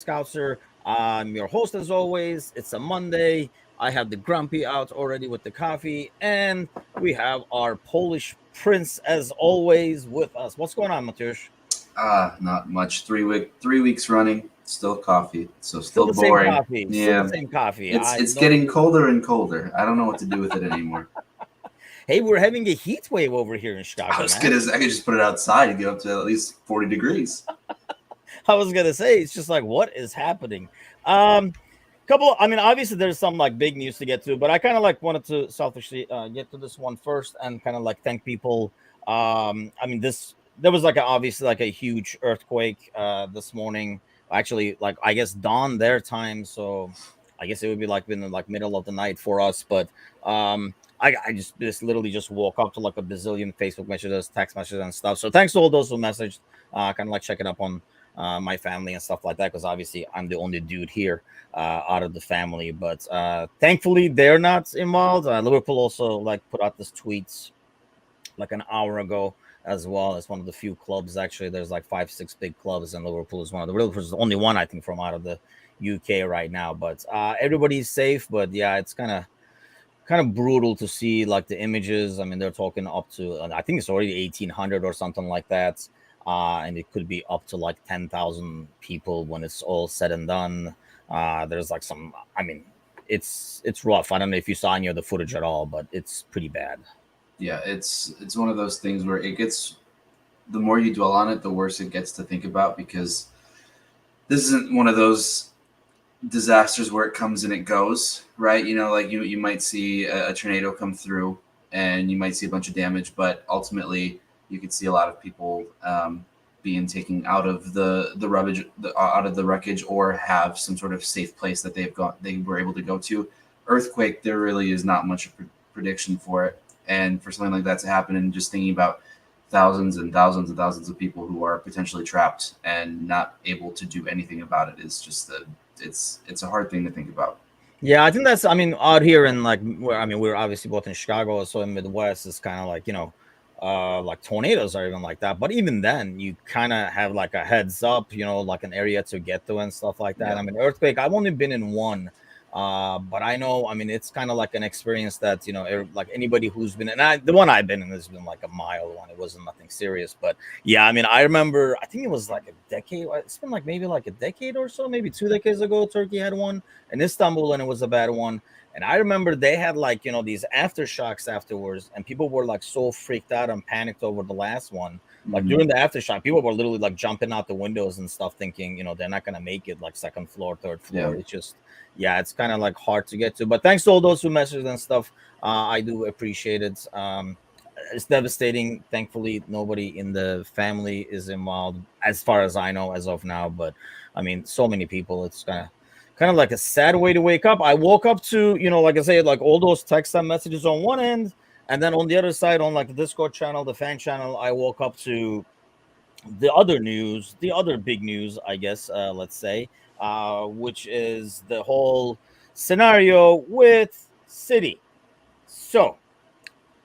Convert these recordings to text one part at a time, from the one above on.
Scouser. I'm your host as always. It's a Monday. I have the grumpy out already with the coffee, and we have our Polish prince as always with us. What's going on, Matusz? Not much. 3 weeks running, still coffee, so Still still the same boring. coffee. Still the Yeah, same coffee. it's I it's know. getting colder and colder. I don't know what to do with it anymore. Hey, we're having a heat wave over here in I Chicago, was man. gonna, I could just put it outside and get up to at least 40 degrees. I was gonna say it's just like what is happening. Um, I mean, obviously there's some like big news to get to, but I kind of like wanted to selfishly get to this one first and kind of like thank people. I mean, this there was like obviously like a huge earthquake this morning. Actually, like I guess dawn their time, so I guess it would be like in the like middle of the night for us. But I just literally just woke up to like a bazillion Facebook messages, text messages, and stuff. So thanks to all those who messaged, kind of like checking up on my family and stuff like that, because obviously I'm the only dude here out of the family. But thankfully, they're not involved. Liverpool also like put out this tweets like an hour ago as well. It's one of the few clubs actually. There's like five, six big clubs, and Liverpool is one of the Liverpool is the only one I think from out of the UK right now. But everybody's safe. But yeah, it's kind of brutal to see like the images. I mean, they're talking up to I think it's already 1800 or something like that, and it could be up to like 10,000 people when it's all said and done. There's like some. I mean, it's rough. I don't know if you saw any of the footage at all, but it's pretty bad. Yeah, it's one of those things where it gets, the more you dwell on it, the worse it gets to think about, because this isn't one of those disasters where it comes and it goes, right? Like you might see a tornado come through and you might see a bunch of damage, but ultimately you could see a lot of people being taken out of the rubbish, out of the wreckage, or have some sort of safe place that they were able to go to. Earthquake, there really is not much prediction for it, and for something like that to happen, and just thinking about thousands and thousands and thousands of people who are potentially trapped and not able to do anything about it is just it's a hard thing to think about. Yeah, I think that's. I mean, out here in like where I mean, we're obviously both in Chicago, so in Midwest, it's kind of like like tornadoes or even like that. But even then, you kind of have like a heads up, like an area to get to and stuff like that. Yeah, I mean, earthquake. I've only been in one, but I know. I mean, it's kind of like an experience that like anybody who's been, and the one I've been in has been like a mild one. It wasn't nothing serious, but yeah, I mean, I remember. I think it was like a decade. It's been like maybe like a decade or so, maybe 2 decades ago. Turkey had one in Istanbul, and it was a bad one. And I remember they had like these aftershocks afterwards, and people were like so freaked out and panicked over the last one. Like hmm during the aftershock, people were literally like jumping out the windows and stuff, thinking they're not gonna make it like second floor, third yeah. floor. It's just yeah, it's kind of like hard to get to. But thanks to all those who messaged and stuff, I do appreciate it. It's devastating. Thankfully, nobody in the family is involved, as far as I know, as of now. But I mean, so many people. It's kind of like a sad way to wake up. I woke up to, like I say, like all those text and messages on one end, and then on the other side, on like the Discord channel, the fan channel, I woke up to the other news, the other big news, I guess, let's say, which is the whole scenario with City. So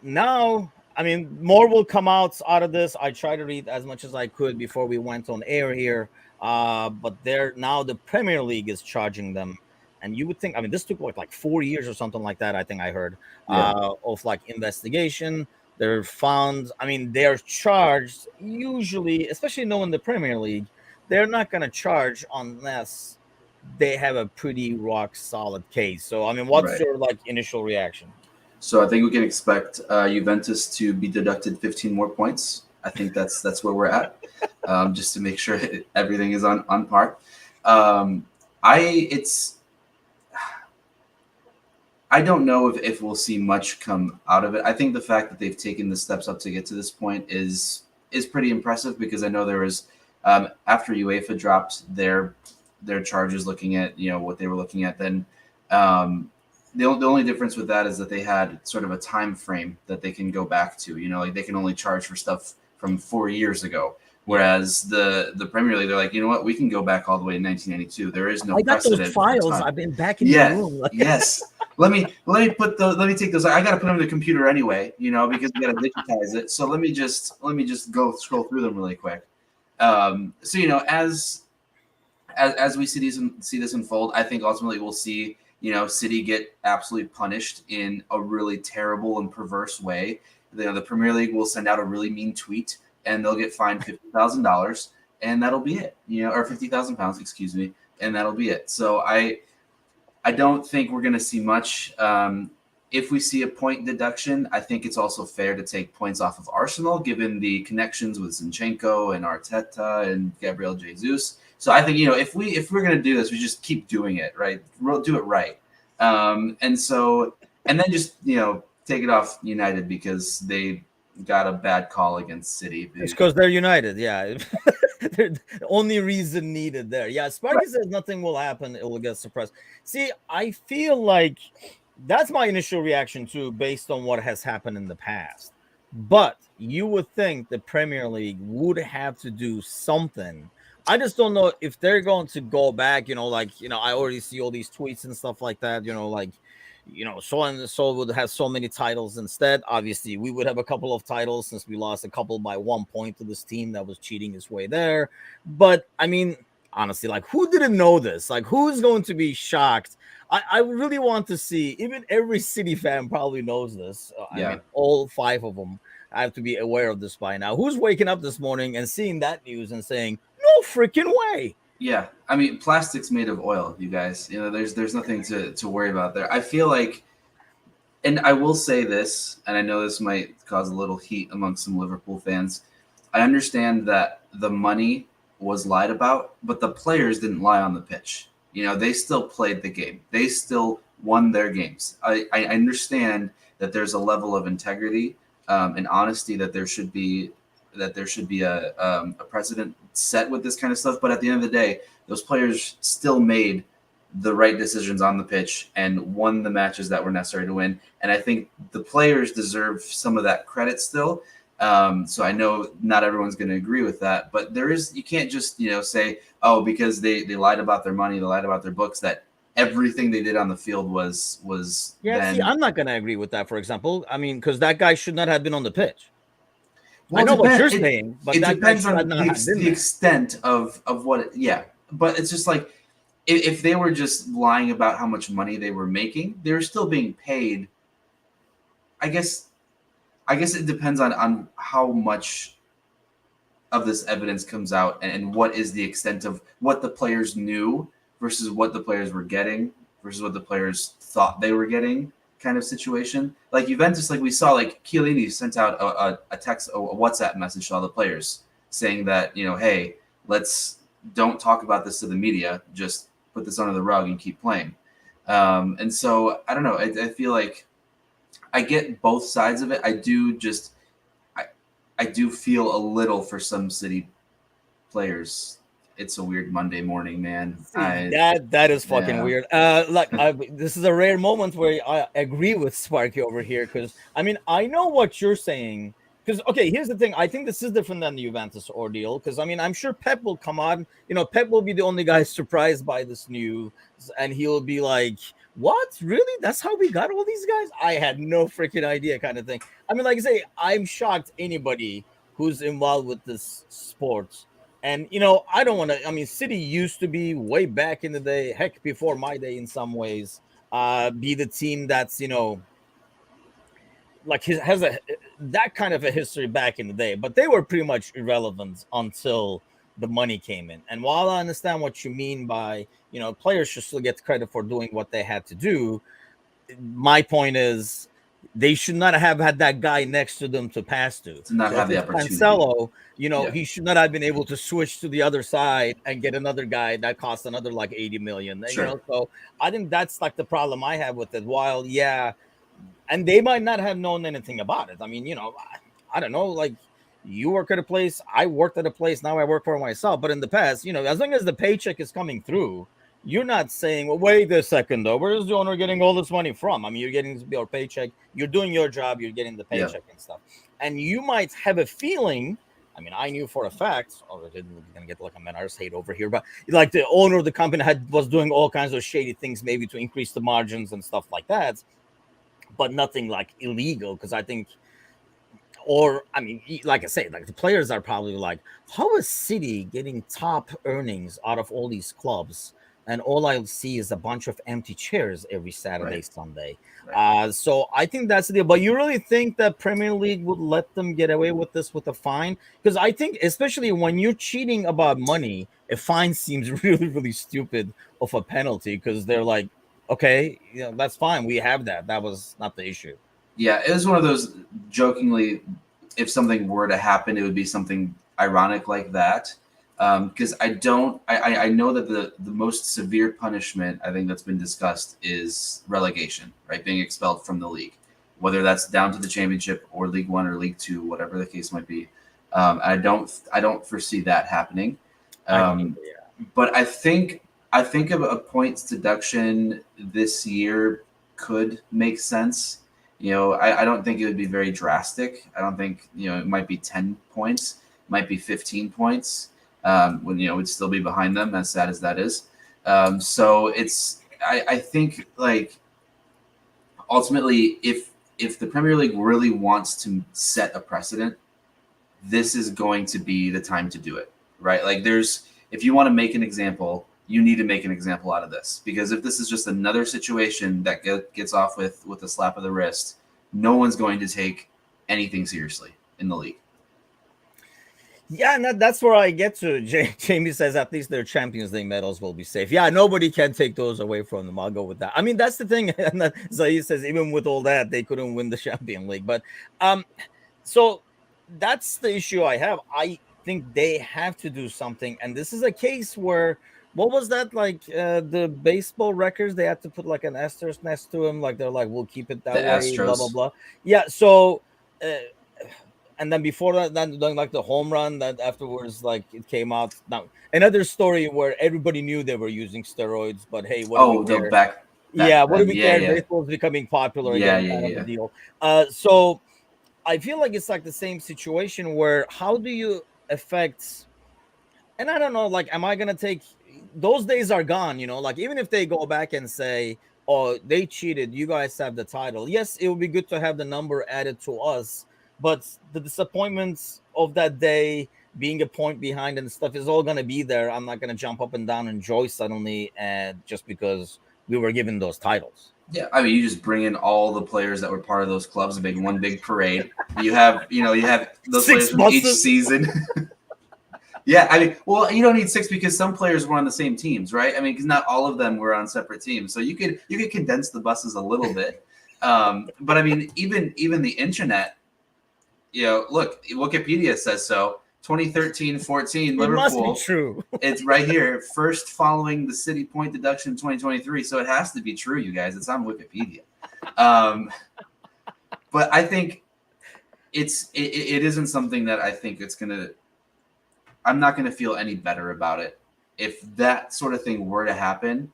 now, I mean, more will come out of this. I try to read as much as I could before we went on air here. But they're now the Premier League is charging them, and you would think, I mean, this took like 4 years or something like that. I think I heard Yeah, of like investigation. They're found. I mean, they're charged usually, especially knowing the Premier League, they're not going to charge unless they have a pretty rock solid case. So, I mean, what's right. your like initial reaction? So I think we can expect Juventus to be deducted 15 more points. I think that's where we're at, just to make sure everything is on par. Um, I it's I don't know if we'll see much come out of it. I think the fact that they've taken the steps up to get to this point is pretty impressive, because I know there was, after UEFA dropped their charges, looking at what they were looking at, then the only difference with that is that they had sort of a time frame that they can go back to. Like they can only charge for stuff from 4 years ago. Yeah. Whereas the Premier League, they're like, you know what, we can go back all the way to 1992. There is no I got those precedent for files. time. I've been back in your Yeah, room. yes. Let me put those. Let me take those. I got to put them in the computer anyway, because we got to digitize it. So let me just go scroll through them really quick. So as as we see this unfold, I think ultimately we'll see, City get absolutely punished in a really terrible and perverse way. The Premier League will send out a really mean tweet, and they'll get fined $50,000, and that'll be it. Or £50,000, excuse me, and that'll be it. So I don't think we're going to see much. If we see a point deduction, I think it's also fair to take points off of Arsenal, given the connections with Zinchenko and Arteta and Gabriel Jesus. So I think, if we're going to do this, we just keep doing it, right? We'll do it right. And then just, take it off United because they got a bad call against City. It's because they're United, yeah. They're the only reason needed there. Yeah, Sparky says nothing will happen. It will get suppressed. See, I feel like that's my initial reaction too, based on what has happened in the past. But you would think the Premier League would have to do something. I just don't know if they're going to go back, I already see all these tweets and stuff like that, so and so would have so many titles instead. Obviously, we would have a couple of titles since we lost a couple by 1 point to this team that was cheating his way there. But I mean, honestly, who didn't know this? Who's going to be shocked? I really want to see, even every City fan probably knows this. I mean, all 5 of them have to be aware of this by now. Who's waking up this morning and seeing that news and saying, no freaking way? Yeah, I mean, plastic's made of oil, you guys. There's nothing to worry about there. I feel like, and I will say this, and I know this might cause a little heat among some Liverpool fans. I understand that the money was lied about, but the players didn't lie on the pitch. They still played the game. They still won their games. I understand that there's a level of integrity and honesty that there should be a precedent set with this kind of stuff. But at the end of the day, those players still made the right decisions on the pitch and won the matches that were necessary to win. And I think the players deserve some of that credit still. So I know not everyone's going to agree with that, but you can't just, say, oh, because they lied about their money, they lied about their books, that everything they did on the field was. Yeah, see, I'm not going to agree with that, for example. I mean, because that guy should not have been on the pitch. Well, I know what you're saying, but it that depends on the extent of what it, yeah. But it's just like, if they were just lying about how much money they were making, they were still being paid. I guess it depends on how much of this evidence comes out and what is the extent of what the players knew versus what the players were getting versus what the players thought they were getting, kind of situation. Like Juventus, we saw, Chiellini sent out a text, a WhatsApp message to all the players saying that, hey, don't talk about this to the media, just put this under the rug and keep playing. And so I don't know. I feel like I get both sides of it. I do feel a little for some City players. It's a weird Monday morning, man. That is fucking weird. This is a rare moment where I agree with Sparky over here, because I know what you're saying. Because here's the thing. I think this is different than the Juventus ordeal. Because I'm sure Pep will come on. Pep will be the only guy surprised by this news, and he'll be like, "What? Really? That's how we got all these guys? I had no freaking idea," kind of thing. Like I say, I'm shocked anybody who's involved with this sports. And, I don't want to, City used to be way back in the day, heck, before my day in some ways, be the team that's, has that kind of a history back in the day. But they were pretty much irrelevant until the money came in. And while I understand what you mean by, players should still get credit for doing what they had to do, my point is, they should not have had that guy next to them to pass to. Not have the opportunity. Cancelo, he should not have been able to switch to the other side and get another guy that cost another 80 million. Sure. So I think that's the problem I have with it. While and they might not have known anything about it. I don't know. You work at a place, I worked at a place, now I work for myself. But in the past, as long as the paycheck is coming through, you're not saying, well, wait a second, though. Where is the owner getting all this money from? You're getting your paycheck. You're doing your job. You're getting the paycheck and stuff. And you might have a feeling, I knew for a fact, we're going to get a Menars hate over here, but the owner of the company was doing all kinds of shady things, maybe to increase the margins and stuff like that, but nothing illegal. Because I think or I mean, like I say, like the players are probably like, how is City getting top earnings out of all these clubs? And all I see is a bunch of empty chairs every Saturday, Right. Sunday. Right. So I think that's the deal. But you really think that Premier League would let them get away with this with a fine? Because I think, especially when you're cheating about money, a fine seems really, really stupid of a penalty because they're like, okay, that's fine. We have that. That was not the issue. Yeah, it was one of those jokingly, if something were to happen, it would be something ironic like that. Because I know that the most severe punishment I think that's been discussed is relegation, right? Being expelled from the league, whether that's down to the championship or League One or League Two, whatever the case might be. I don't foresee that happening. I don't Um, either, yeah. but I think of a points deduction this year could make sense. I don't think it would be very drastic. I don't think, it might be 10 points, might be 15 points, when, we'd still be behind them, as sad as that is. So I think, like, ultimately, if the Premier League really wants to set a precedent, this is going to be the time to do it, right? Like, if you want to make an example, you need to make an example out of this, because if this is just another situation that gets off with a slap of the wrist, no one's going to take anything seriously in the league. Yeah, and that's where I get to. Jamie says at least their Champions League medals will be safe. Yeah, nobody can take those away from them. I'll go with that. I mean, that's the thing. And Zahid says even with all that, they couldn't win the Champions League. But so that's the issue I have. I think they have to do something, and this is a case where what was that like the baseball records? They had to put like an asterisk next to him, like they're like, we'll keep it The that way, blah blah Astros. blah. Yeah, so. And then before that, then doing like the home run that afterwards, like it came out. Now another story where everybody knew they were using steroids, but hey, what do we Oh, the care? back Yeah, what do then. we Yeah, care? yeah, Baseball's becoming popular yeah, again, yeah, kind of a yeah. deal. So I feel like it's like the same situation where how do you affect? And I don't know, like, am I gonna take those days are gone? Like even if they go back and say, "Oh, they cheated, you guys have the title." Yes, it would be good to have the number added to us, but the disappointments of that day, being a point behind and stuff, is all gonna be there. I'm not gonna jump up and down and joy suddenly, and just because we were given those titles. Yeah, I mean, you just bring in all the players that were part of those clubs and make one big parade. You have those Six players from each buses. season. Yeah, I mean, well, you don't need six because some players were on the same teams, right? I mean, because not all of them were on separate teams, so you could condense the buses a little bit. But I mean, even the internet, look, Wikipedia says so. 2013-14 It must be Liverpool. true. It's right here, first following the City point deduction in 2023. So it has to be true, you guys. It's on Wikipedia. But I think it isn't something that I think I'm not gonna feel any better about it. If that sort of thing were to happen,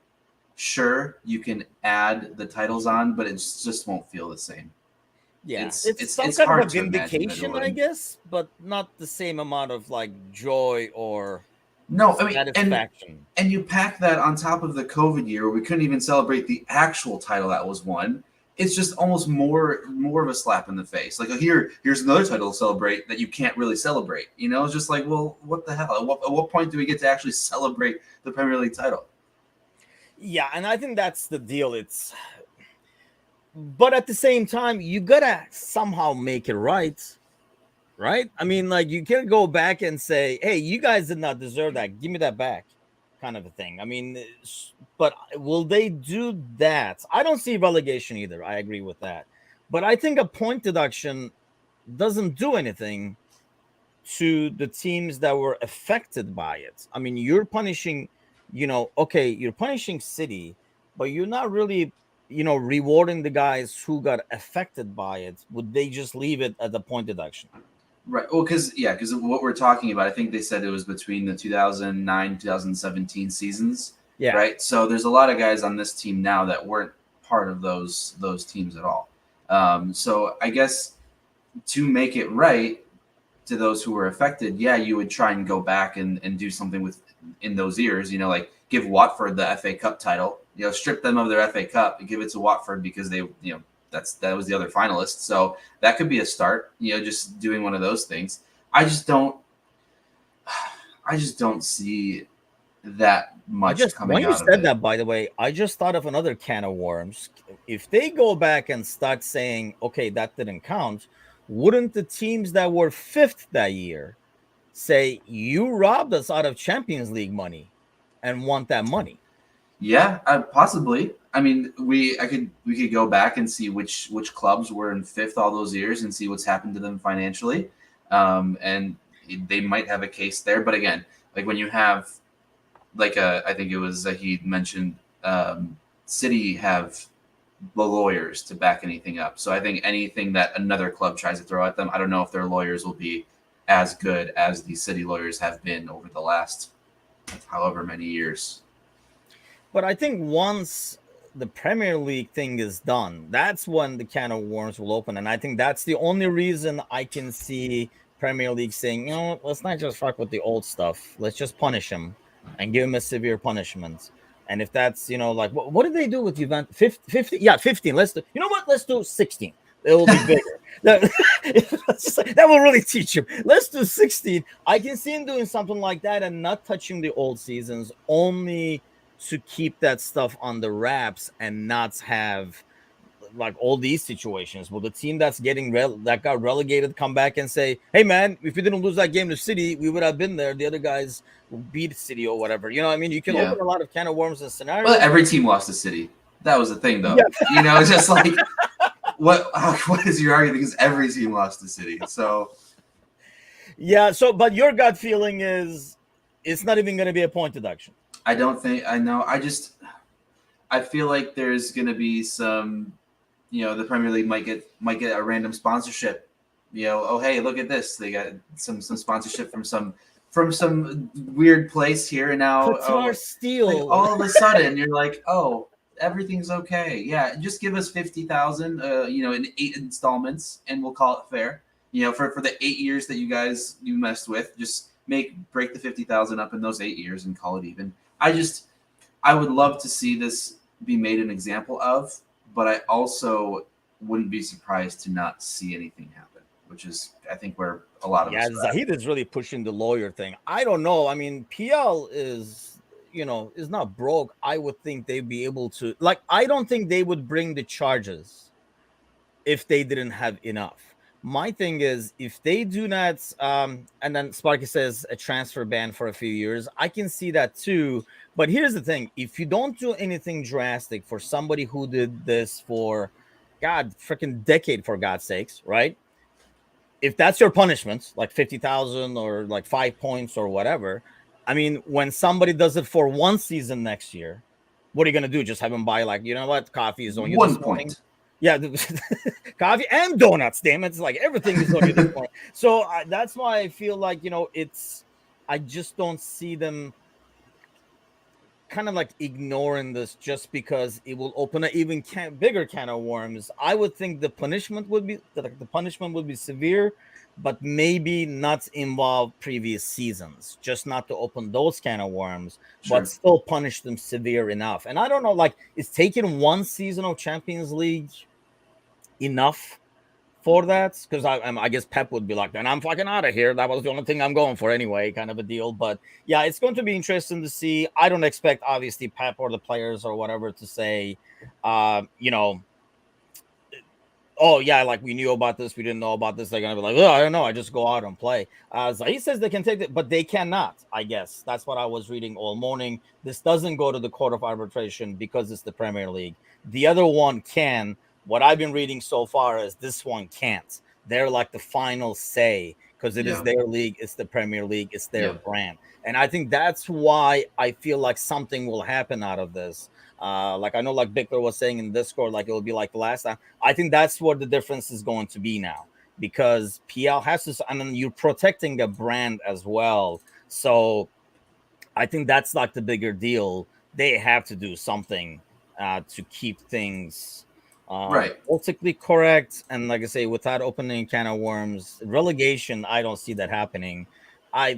sure, you can add the titles on, but it just won't feel the same. Yeah, It's it's it's some it's kind of a hard to imagine that it vindication, I would. guess, but not the same amount of like joy or No, I mean, satisfaction. and you pack that on top of the COVID year where we couldn't even celebrate the actual title that was won. It's just almost more of a slap in the face. Like, here's another title to celebrate that you can't really celebrate. It's just like, well, what the hell? At what point do we get to actually celebrate the Premier League title? Yeah, and I think that's the deal. But at the same time, you gotta somehow make it right. Right? I mean, like you can't go back and say, "Hey, you guys did not deserve that. Give me that back," kind of a thing. I mean, but will they do that? I don't see relegation either. I agree with that, but I think a point deduction doesn't do anything to the teams that were affected by it. I mean, you're punishing, okay, you're punishing City, but you're not really, rewarding the guys who got affected by it. Would they just leave it at the point deduction? Right. Well, because what we're talking about, I think they said it was between the 2009 2017 seasons, Yeah. right? So there's a lot of guys on this team now that weren't part of those teams at all. So I guess to make it right to those who were affected, yeah, you would try and go back and do something with in those years, like give Watford the FA Cup title, strip them of their FA Cup and give it to Watford because they that was the other finalist. So that could be a start. Just doing one of those things. I just don't see that much When coming you out of said it. that, by the way, I just thought of another can of worms. If they go back and start saying, okay, that didn't count, wouldn't the teams that were fifth that year say, you robbed us out of Champions League money and want that money? Yeah, possibly. I mean, we could go back and see which clubs were in fifth all those years and see what's happened to them financially, and they might have a case there. But again, like when you have I think it was he mentioned City have the lawyers to back anything up. So I think anything that another club tries to throw at them, I don't know if their lawyers will be as good as the City lawyers have been over the last however many years. But I think once the Premier League thing is done, that's when the can of worms will open. And I think that's the only reason I can see Premier League saying, let's not just fuck with the old stuff. Let's just punish him and give him a severe punishment. And if that's, like, what did they do with Juventus? 50? Yeah, 15. Let's do, you know what? Let's do 16. It will be bigger. That will really teach him. Let's do 16. I can see him doing something like that and not touching the old seasons, only to keep that stuff on the wraps and not have like all these situations. Will the team that's that got relegated come back and say, hey man, if we didn't lose that game to City, we would have been there. The other guys beat City or whatever. You know what I mean? You can open a lot of can of worms and scenarios. Well, every team lost to City. That was the thing, though. Yeah. Just like what is your argument? Because every team lost to City. So yeah. So, but your gut feeling is it's not even going to be a point deduction. I don't think I know. I feel like there's going to be some. The Premier League might get a random sponsorship. Oh hey, look at this. They got some sponsorship from some weird place here, and now Qatar Steel. Like, all of a sudden you're like, oh, everything's okay. Yeah, just give us 50,000, in 8 installments, and we'll call it fair. For the 8 years that you messed with, just break the 50,000 up in those 8 years and call it even. I would love to see this be made an example of, but I also wouldn't be surprised to not see anything happen, which is, I think, where a lot of us Zahid is really pushing the lawyer thing. I don't know. I mean, PL is not broke. I would think they'd be able to, I don't think they would bring the charges if they didn't have enough. My thing is, if they do not, and then Sparky says a transfer ban for a few years, I can see that too. But here's the thing: if you don't do anything drastic for somebody who did this for, God, freaking decade, for God's sakes, right? If that's your punishment, like 50,000 or like 5 points or whatever, I mean, when somebody does it for one season next year, what are you gonna do? Just have them buy coffee is on you 1 this morning? point. Yeah, coffee and donuts. Damn it! It's like everything is on you this morning. So that's why I feel like I just don't see them kind of like ignoring this just because it will open an even bigger can of worms. I would think the punishment would be severe, but maybe not involve previous seasons, just not to open those can of worms, Sure. but still punish them severe enough. And I don't know, is taking one season of Champions League enough for that? Because I guess Pep would be like, then I'm fucking out of here. That was the only thing I'm going for anyway, kind of a deal. But yeah, it's going to be interesting to see. I don't expect, obviously, Pep or the players or whatever to say, oh yeah, we knew about this, we didn't know about this. They're gonna be like, oh, I don't know, I just go out and play. He says they can take it, but they cannot. I guess that's what I was reading all morning. This doesn't go to the court of arbitration because it's the Premier League. The other one can. What I've been reading so far is this one can't. They're like the final say because it is their league, it's the Premier League, it's their brand. And I think that's why I feel like something will happen out of this. I know, Bickler was saying in Discord, it will be like the last time. I think that's what the difference is going to be now, because PL has to, and then you're protecting a brand as well. So I think that's the bigger deal. They have to do something to keep things politically correct, and like I say, without opening a can of worms. Relegation, I don't see that happening. I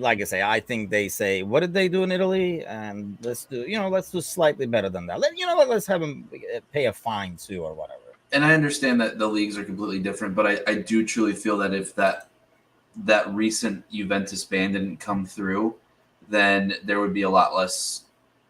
think they say, what did they do in Italy? And let's do slightly better than that. Let's have them pay a fine too, or whatever. and I understand that the leagues are completely different, but I do truly feel that if that recent Juventus ban didn't come through, then there would be a lot less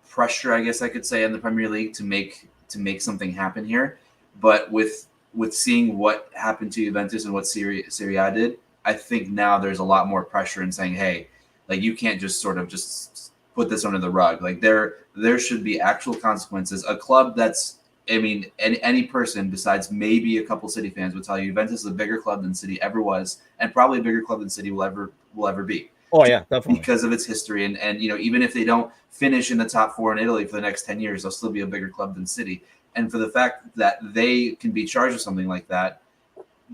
pressure, I guess I could say, in the Premier League to make something happen here. But with seeing what happened to Juventus and what Serie A did, I think now there's a lot more pressure in saying, hey, like you can't just sort of just put this under the rug. Like there should be actual consequences. A club that's I mean, any person besides maybe a couple City fans would tell you Juventus is a bigger club than City ever was, and probably a bigger club than City will ever be. Oh yeah, definitely. Because of its history, and even if they don't finish in the top 4 in Italy for the next 10 years, they'll still be a bigger club than City. And for the fact that they can be charged with something like that,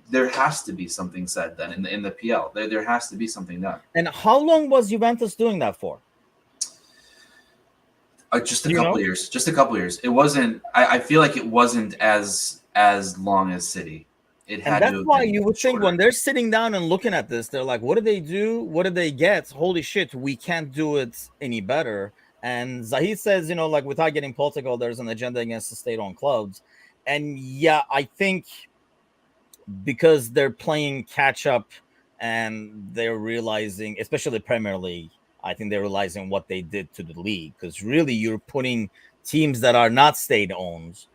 there has to be something said then in the PL. There has to be something done. And how long was Juventus doing that for? Just a couple years. Just a couple years. It wasn't. I feel like it wasn't as long as City. It had. And that's why you would think when they're sitting down and looking at this, they're like, "What did they do? What did they get? Holy shit, we can't do it any better." And Zahid says, like without getting political, there's an agenda against the state-owned clubs. And yeah, I think because they're playing catch-up and they're realizing, especially the Premier League, I think they're realizing what they did to the league. Because really, you're putting teams that are not state-owned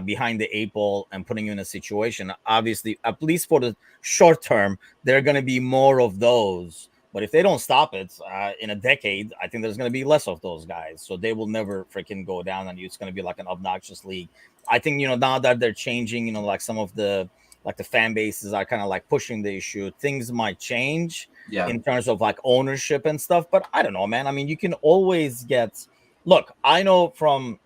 behind the 8 ball and putting you in a situation. Obviously, at least for the short term, there are going to be more of those. But if they don't stop it in a decade, I think there's going to be less of those guys. So they will never freaking go down, and it's going to be like an obnoxious league. I think, now that they're changing, like some of the fan bases are kind of like pushing the issue, things might change in terms of like ownership and stuff. But I don't know, man. I mean, you can always look, I know from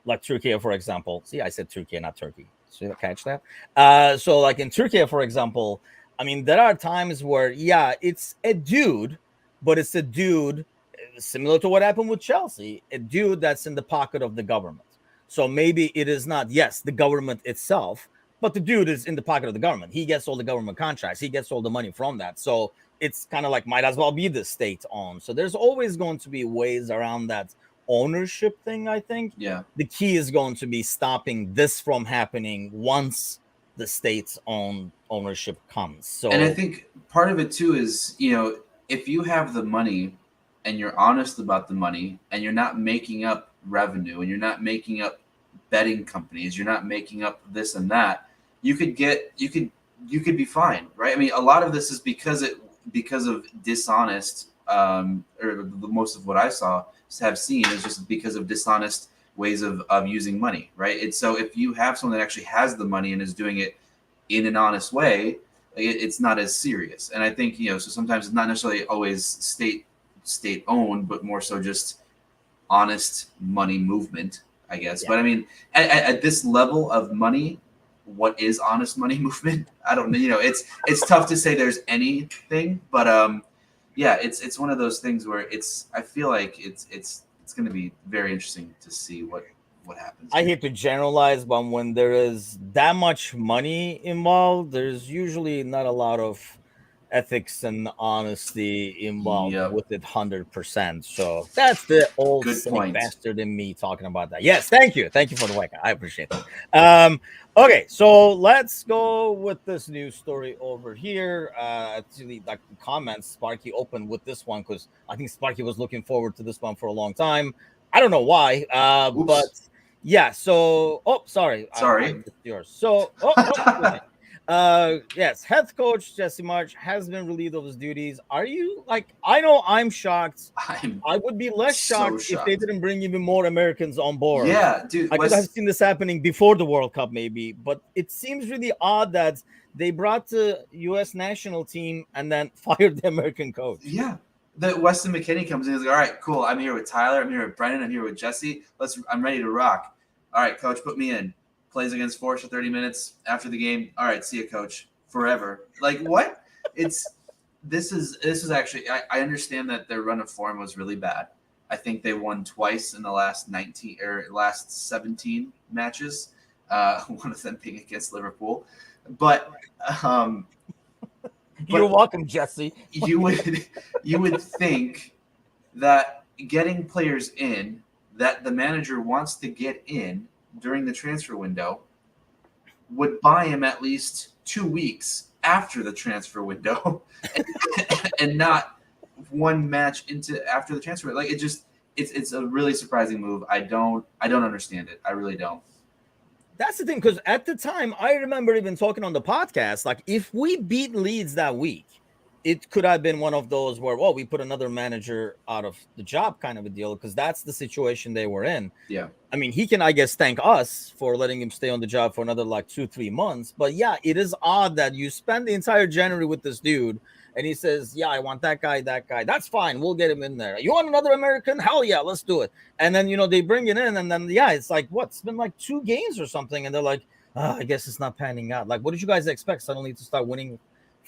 like Turkey, for example. See, I said Turkey, not Turkey. So you catch that? So like in Turkey, for example, I mean, there are times where, it's a dude, but it's a dude similar to what happened with Chelsea, a dude that's in the pocket of the government. So maybe it is not, the government itself, but the dude is in the pocket of the government. He gets all the government contracts. He gets all the money from that. So it's kind of like might as well be the state-owned. So there's always going to be ways around that ownership thing, I think. Yeah. The key is going to be stopping this from happening once the state's own ownership comes. So, and I think part of it too is, if you have the money and you're honest about the money and you're not making up revenue and you're not making up betting companies, you're not making up this and that, you could be fine, right? I mean, a lot of this is because of dishonest, or most of what I have seen is just because of dishonest ways of using money, right? And so if you have someone that actually has the money and is doing it in an honest way, it's not as serious. And I think, so sometimes it's not necessarily always state owned, but more so just honest money movement, I guess. Yeah. But I mean, at this level of money, what is honest money movement? I don't know. It's tough to say there's anything, but it's one of those things where I feel like it's going to be very interesting to see what happens. I hate to generalize, but when there is that much money involved, there's usually not a lot of ethics and honesty involved with it 100%. So that's the old cynic bastard in me talking about that. Yes, thank you for the wake. I appreciate that. Okay, so let's go with this news story over here. Actually, like the comments, Sparky opened with this one because I think Sparky was looking forward to this one for a long time. I don't know why, but yeah. So, sorry, yours. So, yes, head coach Jesse Marsch has been relieved of his duties. Are you I know I'm shocked. I would be less shocked if they didn't bring even more Americans on board. Yeah, dude. I could have seen this happening before the World Cup, maybe, but it seems really odd that they brought the U.S. national team and then fired the American coach. Yeah. That Weston McKennie comes in and is like, all right, cool. I'm here with Tyler. I'm here with Brennan. I'm here with Jesse. I'm ready to rock. All right, coach, put me in. Plays against Forest for 30 minutes after the game. All right, see you, coach. Forever. Like what? This is actually. I understand that their run of form was really bad. I think they won twice in the last 17 matches. One of them being against Liverpool, but. You're welcome, Jesse. you would think that getting players in that the manager wants to get in during the transfer window would buy him at least 2 weeks after the transfer window and not one match into after the transfer. Like it's a really surprising move. I don't understand it. I really don't. That's the thing, because at the time, I remember even talking on the podcast, like if we beat Leeds that week, it could have been one of those where, well, we put another manager out of the job kind of a deal, because that's the situation they were in. Yeah. I mean, he can, I guess, thank us for letting him stay on the job for another like 2-3 months. But yeah, it is odd that you spend the entire January with this dude and he says, yeah, I want that guy, that guy. That's fine. We'll get him in there. You want another American? Hell yeah, let's do it. And then, they bring it in. And then, yeah, it's like, what? It's been like 2 games or something. And they're like, I guess it's not panning out. Like, what did you guys expect suddenly to start winning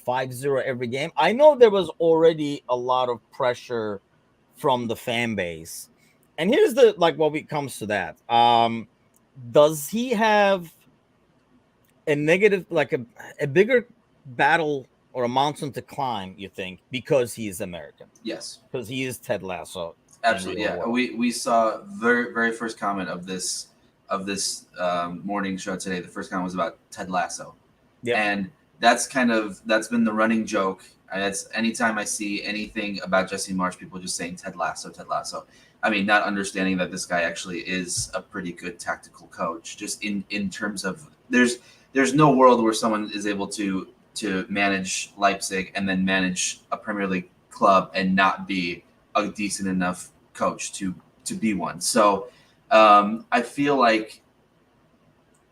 5-0 every game? I know there was already a lot of pressure from the fan base. And here's the, like, what it comes to that. Does he have a negative, like a bigger battle or a mountain to climb, you think, because he is American? Yes. Because he is Ted Lasso. Absolutely. Yeah. We saw very first comment of this morning show today. The first comment was about Ted Lasso. Yeah. And that's been the running joke. That's anytime I see anything about Jesse Marsch, people just saying Ted Lasso, Ted Lasso. I mean, not understanding that this guy actually is a pretty good tactical coach. Just in terms of there's no world where someone is able to manage Leipzig and then manage a Premier League club and not be a decent enough coach to be one. So I feel like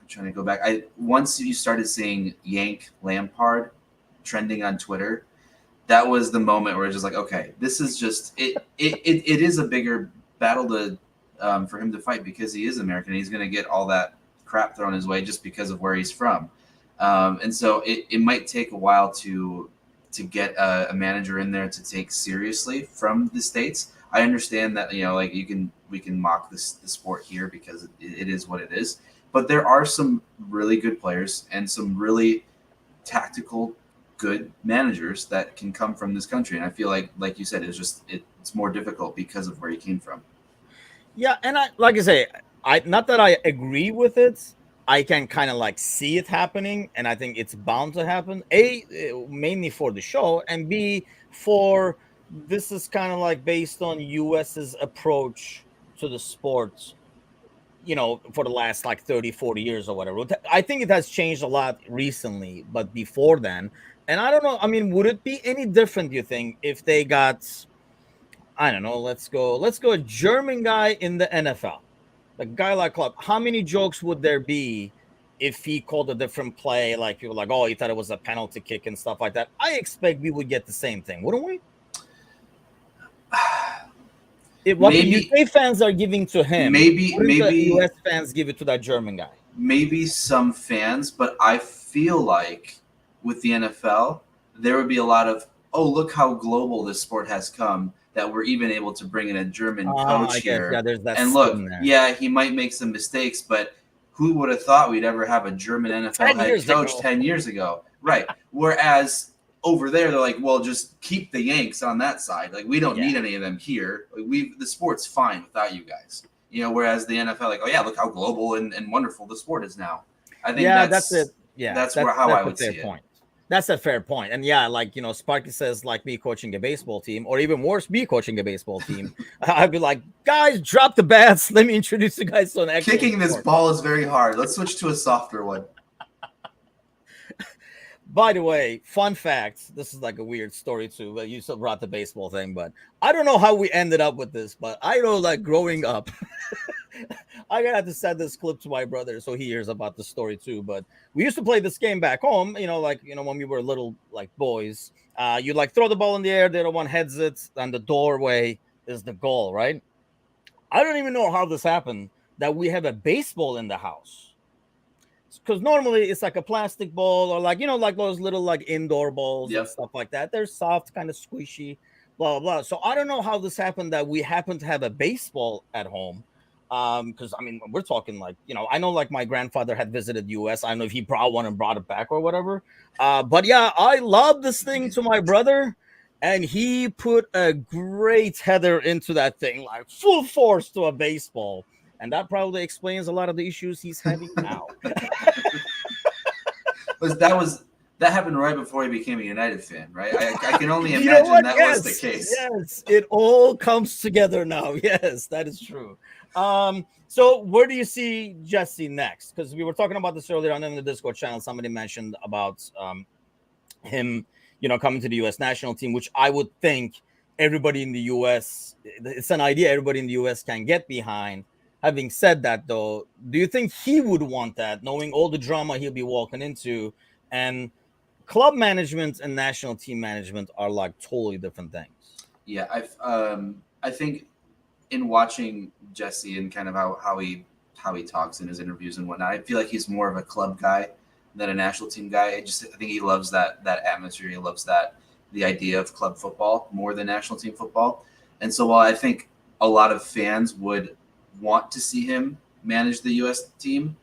I'm trying to go back. Once you started seeing Yank Lampard trending on Twitter, that was the moment where it's just like, okay, this is just it is a bigger battle to for him to fight because he is American. He's going to get all that crap thrown his way just because of where he's from. And so it might take a while to get a manager in there to take seriously from the States. I understand that, like we can mock the sport here because it is what it is, but there are some really good players and some really tactical good managers that can come from this country. And I feel like you said, it's more difficult because of where he came from. Yeah. And like I say, not that I agree with it. I can kind of like see it happening, and I think it's bound to happen. A, mainly for the show, and B, for this is kind of like based on US's approach to the sports, for the last like 30-40 years or whatever. I think it has changed a lot recently, but before then, and I don't know, I mean, would it be any different, do you think, if they got, I don't know, let's go a German guy in the NFL? A guy like Klopp, how many jokes would there be if he called a different play? Like people like, oh, he thought it was a penalty kick and stuff like that. I expect we would get the same thing, wouldn't we? What the UK fans are giving to him, maybe the US fans give it to that German guy. Maybe some fans, but I feel like with the NFL, there would be a lot of, oh, look how global this sport has come, that we're even able to bring in a German coach here. Yeah, there's that. And look, yeah, he might make some mistakes, but who would have thought we'd ever have a German NFL head coach 10 years ago? Right. Whereas over there, they're like, well, just keep the Yanks on that side. Like, we don't need any of them here. Like, the sport's fine without you guys. Whereas the NFL, like, oh yeah, look how global and wonderful the sport is now. I think that's it. Yeah, that's how I would see it. That's a fair point. And yeah, like, Sparky says, like me coaching a baseball team, or even worse, me coaching a baseball team, I'd be like, guys, drop the bats. Let me introduce you guys to an actual Kicking this ball is very hard. Let's switch to a softer one. By the way, fun fact, this is like a weird story too, but you still brought the baseball thing, but I don't know how we ended up with this, but I know, like, growing up, I'm gonna have to send this clip to my brother so he hears about the story too. But we used to play this game back home, when we were little, like, boys. You like throw the ball in the air, the other one heads it, and the doorway is the goal, right? I don't even know how this happened, that we have a baseball in the house. Because normally it's like a plastic ball, or like, like those little like indoor balls and stuff like that. They're soft, kind of squishy, blah, blah, blah. So I don't know how this happened that we happen to have a baseball at home. Because I mean, we're talking like, I know like my grandfather had visited US. I don't know if he brought one and brought it back or whatever. But yeah, I love this thing to my brother, and he put a great header into that thing, like full force to a baseball. And that probably explains a lot of the issues he's having now. that happened right before he became a United fan, right? I can only You know imagine what? that was the Yes, case. yes, it all comes together now. Yes, that is true. So where do you see Jesse next? Because we were talking about this earlier on in the Discord channel. Somebody mentioned about him, coming to the U.S. national team, which I would think everybody in the U.S. It's an idea everybody in the U.S. can get behind. Having said that, though, do you think he would want that, knowing all the drama he'll be walking into? And club management and national team management are like totally different things. Yeah, I think in watching Jesse and kind of how he talks in his interviews and whatnot, I feel like he's more of a club guy than a national team guy. I think he loves that atmosphere. He loves the idea of club football more than national team football. And so while I think a lot of fans would want to see him manage the U.S. team,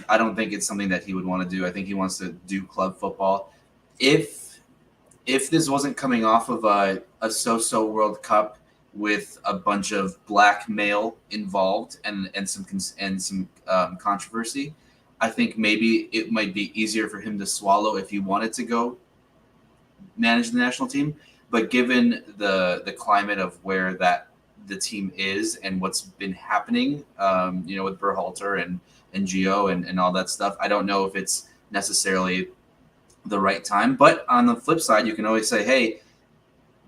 I don't think it's something that he would want to do. I think he wants to do club football. If this wasn't coming off of a so-so World Cup with a bunch of black male involved and some controversy, I think maybe it might be easier for him to swallow if he wanted to go manage the national team. But given the climate of where the team is and what's been happening, with Berhalter and Gio and all that stuff, I don't know if it's necessarily the right time. But on the flip side, you can always say, hey,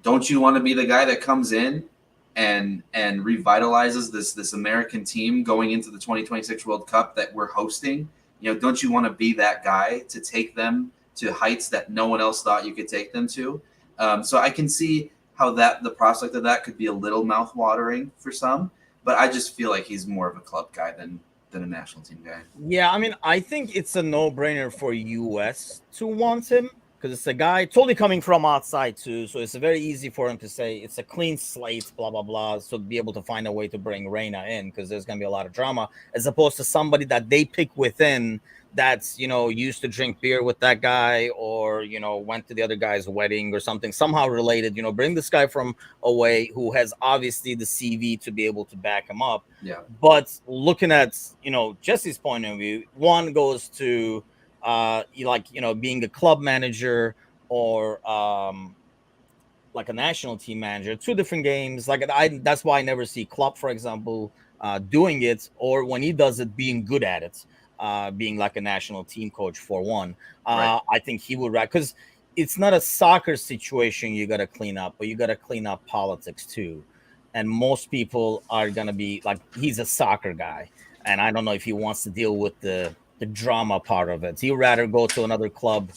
don't you want to be the guy that comes in and revitalizes this American team going into the 2026 World Cup that we're hosting? Don't you want to be that guy to take them to heights that no one else thought you could take them to? So I can see how the prospect of that could be a little mouth-watering for some, but I just feel like he's more of a club guy than a national team guy. Yeah, I mean, I think it's a no-brainer for US to want him because it's a guy totally coming from outside too. So it's very easy for him to say it's a clean slate, blah blah blah. So be able to find a way to bring Reina in because there's gonna be a lot of drama, as opposed to somebody that they pick within that's used to drink beer with that guy or went to the other guy's wedding or something somehow related. Bring this guy from away who has obviously the CV to be able to back him up. Yeah. But looking at Jesse's point of view, one goes to being a club manager or like a national team manager. Two different games. That's why I never see Klopp, for example, doing it, or when he does it, being good at it. Being like a national team coach for one. Right. I think he would, because it's not a soccer situation you got to clean up, but you got to clean up politics too. And most people are going to be like, he's a soccer guy. And I don't know if he wants to deal with the drama part of it. He'd rather go to another club.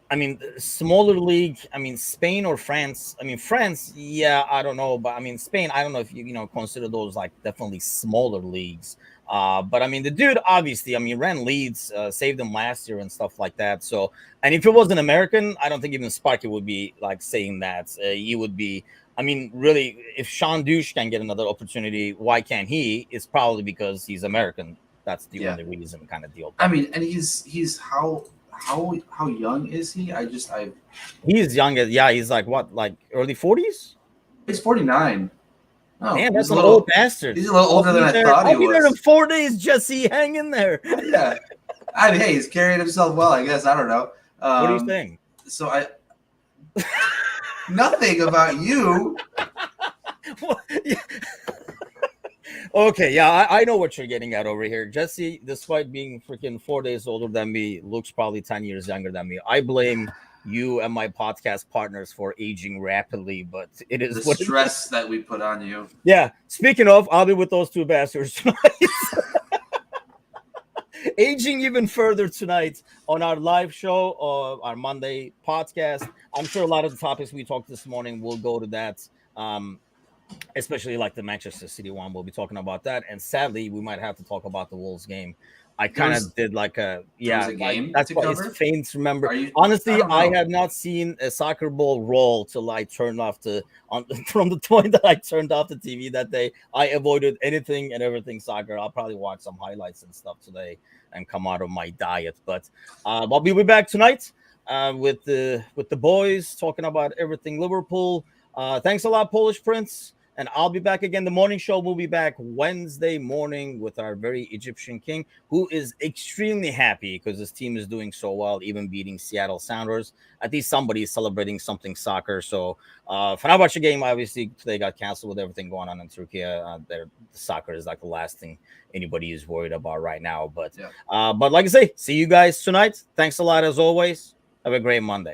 I mean, smaller league. I mean, Spain or France. I mean, France, yeah, I don't know. But I mean, Spain, I don't know if you consider those like definitely smaller leagues. But I mean, the dude, obviously, I mean, ran Leeds, saved them last year and stuff like that. So, and if it was an American, I don't think even Sparky would be like saying that. He would be, I mean, really, if Sean Douche can get another opportunity, why can't he? It's probably because he's American. That's the only reason, kind of deal. I mean, and he's how young is he? He's young. Yeah, he's like what, like early 40s? He's 49. Oh, man, that's an old bastard. He's a little older than I thought he was. I'll be there in 4 days, Jesse. Hang in there. Yeah. I mean, hey, he's carrying himself well, I guess. I don't know. What are you saying? So nothing about you. Okay, yeah, I know what you're getting at over here. Jesse, despite being freaking 4 days older than me, looks probably 10 years younger than me. I blame you and my podcast partners for aging rapidly, but it is the stress that we put on you. Yeah. Speaking of, I'll be with those two bastards tonight. Aging even further tonight on our live show, our Monday podcast. I'm sure a lot of the topics we talked this morning will go to that. Especially like the Manchester City one. We'll be talking about that. And sadly, we might have to talk about the Wolves game. I kind of did like a game. That's why it's faint to remember. Honestly, I had not seen a soccer ball roll till I turned off from the point that I turned off the TV that day. I avoided anything and everything soccer. I'll probably watch some highlights and stuff today and come out of my diet. But we'll be back tonight with the boys talking about everything Liverpool. Thanks a lot, Polish Prince. And I'll be back again. The morning show will be back Wednesday morning with our very Egyptian king, who is extremely happy because his team is doing so well, even beating Seattle Sounders. At least somebody is celebrating something soccer. So, Fenerbahce game, obviously, today got canceled with everything going on in Turkey. The soccer is like the last thing anybody is worried about right now. But like I say, see you guys tonight. Thanks a lot as always. Have a great Monday.